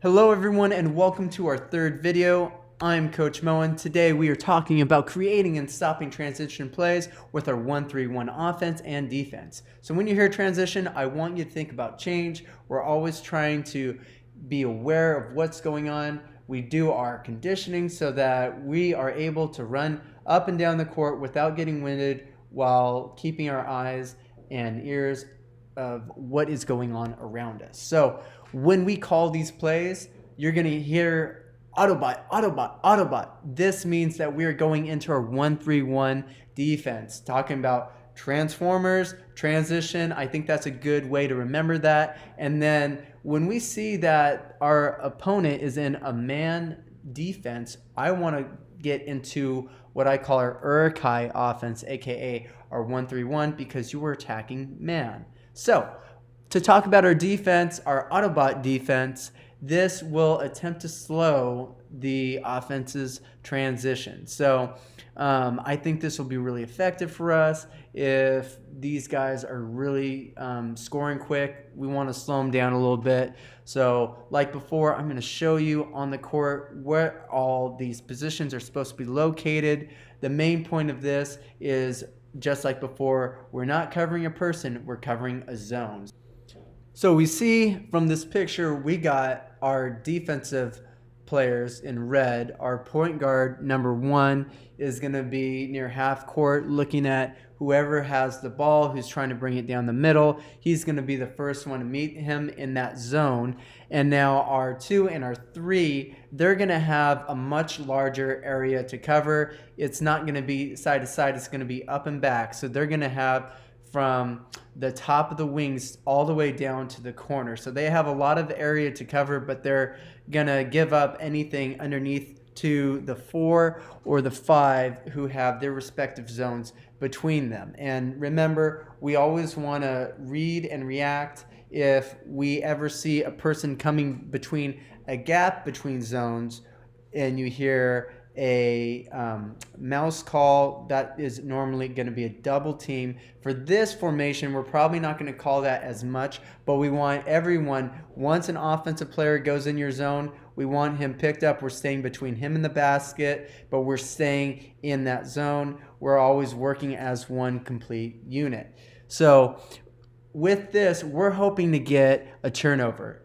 Hello everyone and welcome to our third video. I'm Coach Moen. Today we are talking about creating and stopping transition plays with our 1-3-1 offense and defense. So when you hear transition, I want you to think about change. We're always trying to be aware of what's going on. We do our conditioning so that we are able to run up and down the court without getting winded while keeping our eyes and ears of what is going on around us. So when we call these plays, you're going to hear Autobot, Autobot, Autobot. This means that we are going into our 1-3-1 defense, talking about transformers, transition. I think that's a good way to remember that. And then when we see that our opponent is in a man defense, I want to get into what I call our Urkai offense, aka our 1-3-1, because you were attacking man. So, to talk about our defense, our Autobot defense, this will attempt to slow the offense's transition. So, I think this will be really effective for us. If these guys are really scoring quick, we want to slow them down a little bit. So, like before, I'm going to show you on the court where all these positions are supposed to be located. The main point of this is, just like before, we're not covering a person, we're covering a zone. So we see from this picture, we got our defensive players in red. Our point guard, number 1, is going to be near half court looking at whoever has the ball, who's trying to bring it down the middle. He's going to be the first one to meet him in that zone. And now our 2 and our 3, they're going to have a much larger area to cover. It's not going to be side to side. It's going to be up and back. So they're going to have from the top of the wings all the way down to the corner. So they have a lot of area to cover, but they're going to give up anything underneath to the 4 or the 5 who have their respective zones between them. And remember, we always want to read and react if we ever see a person coming between a gap between zones and you hear a mouse call. That is normally going to be a double team. For this formation, we're probably not going to call that as much, but we want everyone, once an offensive player goes in your zone, we want him picked up. We're staying between him and the basket, but we're staying in that zone. We're always working as one complete unit. So with this, we're hoping to get a turnover.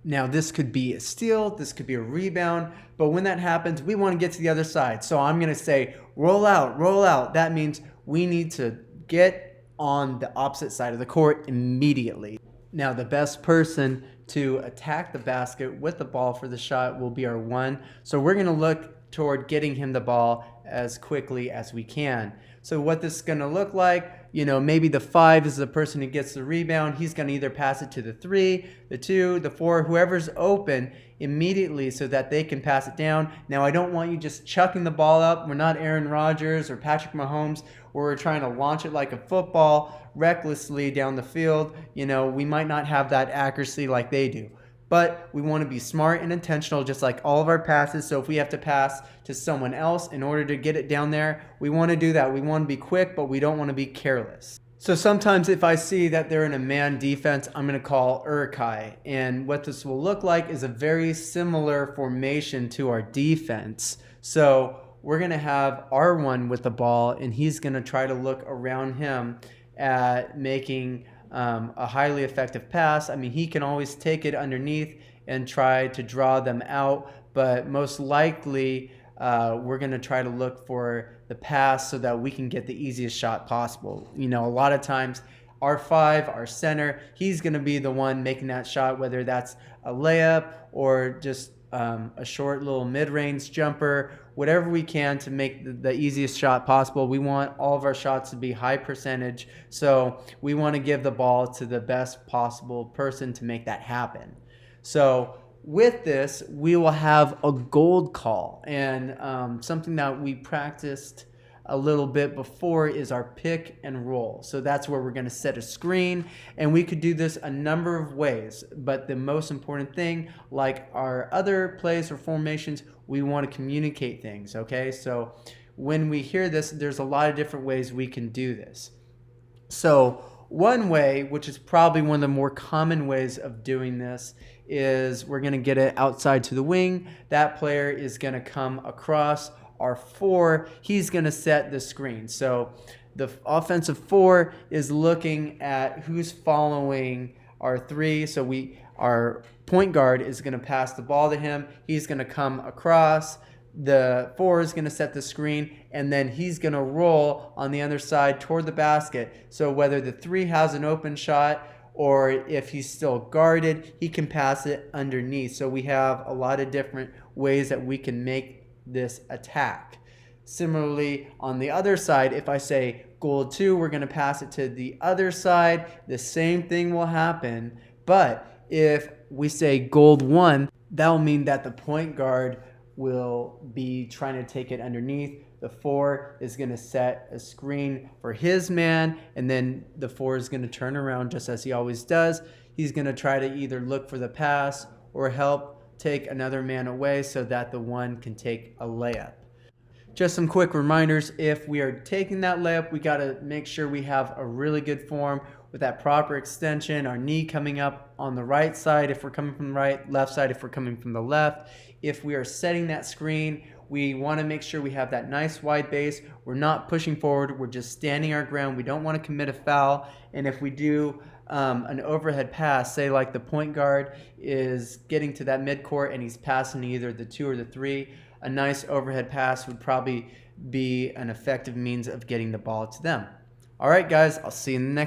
Now, this could be a steal, this could be a rebound, but when that happens, we want to get to the other side. So I'm going to say, roll out, roll out. That means we need to get on the opposite side of the court immediately. Now, the best person to attack the basket with the ball for the shot will be our 1. So we're going to look toward getting him the ball as quickly as we can. So what this is going to look like, maybe the 5 is the person who gets the rebound. He's going to either pass it to the 3, the 2, the 4, whoever's open immediately so that they can pass it down. Now, I don't want you just chucking the ball up. We're not Aaron Rodgers or Patrick Mahomes where we're trying to launch it like a football recklessly down the field. We might not have that accuracy like they do. But we want to be smart and intentional, just like all of our passes. So if we have to pass to someone else in order to get it down there, we want to do that. We want to be quick, but we don't want to be careless. So sometimes if I see that they're in a man defense, I'm going to call Urkai. And what this will look like is a very similar formation to our defense. So we're going to have R1 with the ball, and he's going to try to look around him at making a highly effective pass. I mean, he can always take it underneath and try to draw them out, but most likely we're going to try to look for the pass so that we can get the easiest shot possible. A lot of times our 5, our center, he's going to be the one making that shot, whether that's a layup or just a short little mid-range jumper, whatever we can to make the easiest shot possible. We want all of our shots to be high percentage, so we want to give the ball to the best possible person to make that happen. So with this, we will have a gold call, and something that we practiced a little bit before is our pick and roll. So that's where we're going to set a screen, and we could do this a number of ways, but the most important thing, like our other plays or formations, we want to communicate things, okay? So when we hear this, there's a lot of different ways we can do this. So One way, which is probably one of the more common ways of doing this, is we're going to get it outside to the wing. That player is going to come across our 4. He's going to set the screen. So the offensive 4 is looking at who's following our 3. So our point guard is going to pass the ball to him. He's going to come across. The 4 is going to set the screen, and then he's going to roll on the other side toward the basket. So whether the 3 has an open shot or if he's still guarded, he can pass it underneath. So we have a lot of different ways that we can make this attack. Similarly, on the other side, if I say goal 2, we're going to pass it to the other side. The same thing will happen. But if we say goal 1, that will mean that the point guard will be trying to take it underneath. The 4 is going to set a screen for his man, and then the 4 is going to turn around just as he always does. He's going to try to either look for the pass or help take another man away so that the 1 can take a layup. Just some quick reminders: if we are taking that layup, we got to make sure we have a really good form with that proper extension, our knee coming up on the right side if we're coming from the right, left side if we're coming from the left. If we are setting that screen, we want to make sure we have that nice wide base. We're not pushing forward, we're just standing our ground. We don't want to commit a foul. And if we do an overhead pass, say like the point guard is getting to that midcourt and he's passing either the 2 or the 3, a nice overhead pass would probably be an effective means of getting the ball to them. All right, guys, I'll see you in the next